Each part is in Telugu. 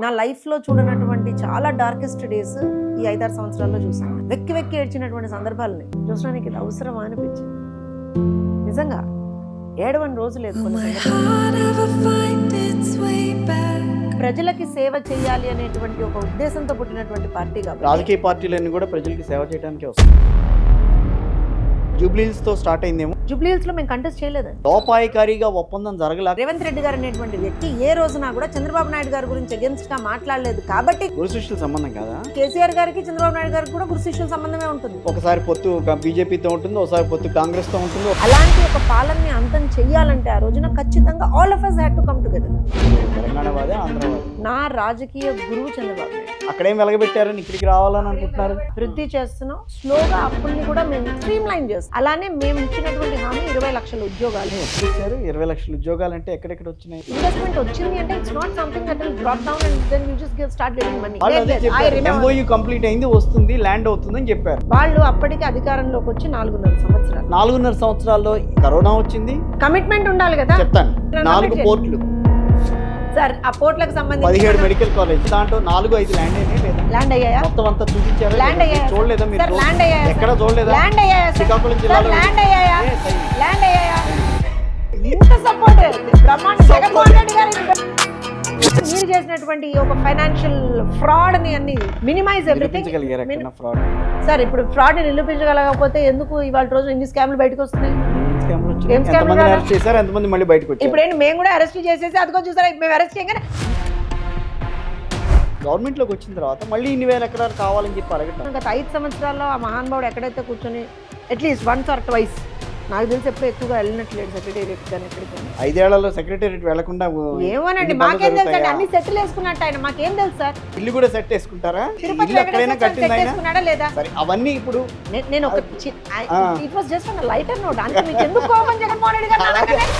నా లైఫ్లో చూడనటువంటి చాలా డార్కెస్ట్ డేస్ ఈ 5-6 సంవత్సరాల్లో చూసాను. వెక్కి వెక్కి ఏడ్చినటువంటి సందర్భాలని చూసడానికి ఇది అవసరమా అనిపించింది. నిజంగా ఏడవని రోజు లేదు. ప్రజలకి సేవ చేయాలి అనేటువంటి ఒక ఉద్దేశంతో పుట్టినటువంటి పార్టీ కాబట్టి రాజకీయ పార్టీలన్నీ కూడా ప్రజలకి సేవ చేయడానికి వస్తాయి. జూబ్లీహిల్స్ తో స్టార్ట్ అయిందేమో. జూబ్లీహిల్స్ లో మేము కంటెస్ట్ చేయలేదండి. లోపాయికారిగా ఒప్పందం జరగల. రేవంత్ రెడ్డి గారు అనేటువంటి వ్యక్తి ఏ రోజున కూడా చంద్రబాబు నాయుడు గారి గురించి అగేన్స్ట్ గా మాట్లాడలేదు కాబట్టి గురు శిష్యుల సంబంధం కదా. కేసీఆర్ గారికి చంద్రబాబు నాయుడు గారికి కూడా గురు శిష్యుల సంబంధమే ఉంటుంది. ఒకసారి పొత్తు బీజేపీతో ఉంటుంది, ఒకసారి పొత్తు కాంగ్రెస్ తో ఉంటుంది. అలాంటి ఒక పాలనని అంతం చెయ్యాలంటే ఆ రోజున ఖచ్చితంగా all of us had to come together. Telangana వాదే, ఆంధ్రవాదే. నా రాజకీయ గురువు చంద్రబాబు నాయుడు. అక్కడేం వెలగబెట్టారని ఇక్కడికి రావాలని అనుకుంటున్నారు. వృద్ధి చేస్తున్నాం స్లోగా, అప్పుల్ని కూడా మేము స్ట్రీమ్ లైన్ చేస్తాం. అలానే మేము ఇచ్చినటువంటి హామీ 20 లక్షల ఉద్యోగాలు. ఎప్పుడు ఇచ్చారు? 20 లక్షల ఉద్యోగాలు అంటే ఎక్కడెక్కడ వచ్చినాయి? ఇన్వెస్ట్మెంట్ వచ్చింది అంటే it's not something that will drop down and then you just start getting money. MOU complete అయింది, వస్తుంది, ల్యాండ్ అవుతుందని చెప్పారు. వాళ్ళు అప్పటికి అధికారంలోకి వచ్చి 4.5 సంవత్సరాలు. 4.5 సంవత్సరాల్లో కరోనా వచ్చింది. కమిట్మెంట్ ఉండాలి కదా. చెప్తాను. 4 పోర్ట్లు సార్, ఆ పోర్ట్లకు సంబంధించి 17 మెడికల్ కాలేజ్, దాంట్లో 4-5 ల్యాండ్ అయినాయి లేదా? ల్యాండ్ అయ్యాయా? మొత్తం అంతా చూపించారు. ల్యాండ్ అయ్యాయా? చూడలేదా మీరు? ల్యాండ్ అయ్యాయా? ఎక్కడ చూడలేదా? ల్యాండ్ అయ్యాయా? శ్రీకాకుళం జిల్లాలో ల్యాండ్ అయ్యాయా? ల్యాండ్ అయ్యాయా? ఇంత సపోర్ట్ బ్రహ్మాండ జగన్మోహన్ రెడ్డి గారు మీరు చేసినటువంటి ఒక ఫైనాన్షియల్ ఫ్రాడ్ ని అన్ని మినిమైజ్ ఎవ్రీథింగ్. సార్, ఇప్పుడు ఫ్రాడ్ ని నిరూపించగలకపోతే ఎందుకు ఇవాళ రోజు ఇన్ని స్కామ్లు బయటకు వస్తున్నాయి? ఎంతమంది మళ్ళీ బయటకు వచ్చారు? ఇప్పుడు ఏంటి, మేము కూడా అరెస్ట్ చేసేసి అదిగో చూసారా, మేము అరెస్ట్ చేయగానే గవర్నమెంట్ లోకి వచ్చిన తర్వాత మళ్ళీ ఇన్ని వేల ఎకరాలు కావాలని చెప్పి అడగటం. గత 5 సంవత్సరాల్లో ఆ మహానుభావుడు ఎక్కడైతే కూర్చొని అట్లీస్ట్ వన్స్ ఆర్ ట్వైస్, నాకు తెలిసి ఎప్పుడు ఎక్కువగా వెళ్ళినట్లేదు సెక్రటేరియట్ కానీ ఎక్కడికి. 5 ఏళ్లలో సెక్రటేరియట్ వెళ్లకుండా ఏమోనండి, మాకేం తెలుసు అండి. అన్ని సెటిల్ వేసుకున్నట్టు ఆయన, మాకేం తెలుసు సార్. ఇల్లు కూడా సెట్ వేసుకుంటారా? తిరుపతి ఎక్కడైనా లేదా? అవన్నీ ఇప్పుడు నేను ఒక it was just on lighter note. అంటే మీకు ఎందుకు కోపం జగన్మోహన్ రెడ్డి గారు?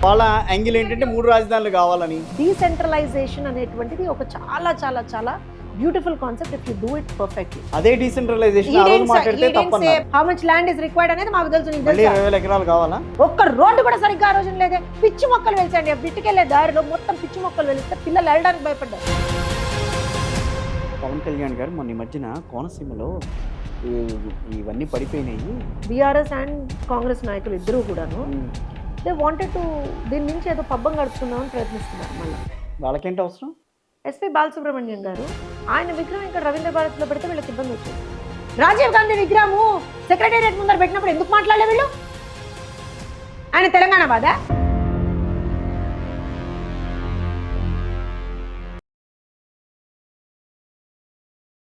వాళ్ళ యాంగిల్ ఏంటంటే 3 రాజధానులు కావాలని. డీసెంట్రలైజేషన్ అనేటువంటిది ఒక చాలా చాలా చాలా beautiful concept if you do it perfectly. అదే డీసెంట్రలైజేషన్ ఆ రోజు మాట్లాడితే తప్పన్నారు. How much land is required అనేది మాకు తెలుసు. నీకు తెలుసా? 20,000 ఎకరాలు కావాలా? ఒక్క రోడ్డు కూడా సరిగ్గా ఆ రోజు లేదే. పిచ్చి మొక్కలు వెలిసండి, బిట్టుకెళ్లే దారిలో మొత్తం పిచ్చి మొక్కలు వెలిస్తే పిల్లలు వెళ్ళడానికి భయపడ్డారు. పవన్ కళ్యాణ్ గారు మొన్న ఈ మధ్యన కోనసీమలో ఇవన్నీ పడిపోయినాయి. బీఆర్ఎస్ అండ్ కాంగ్రెస్ నాయకులు ఇద్దరు కూడాను దే వాంటెడ్ టు దీని నుంచి ఏదో పబ్బం గడుపుకుందామని ప్రయత్నిస్తున్నారు. మళ్ళీ వాళ్ళకేంటి అవసరం? ఎస్పీ బాలసుబ్రహ్మణ్యం గారు ఆయన విగ్రహం ఇక్కడ రవీంద్ర భారత్లో పెడితే వీళ్ళకి ఇబ్బంది వచ్చింది. రాజీవ్ గాంధీ విగ్రహము సెక్రటేరియట్ ముందర పెట్టినప్పుడు ఎందుకు మాట్లాడలే వీళ్ళు? ఆయన తెలంగాణ బాధ.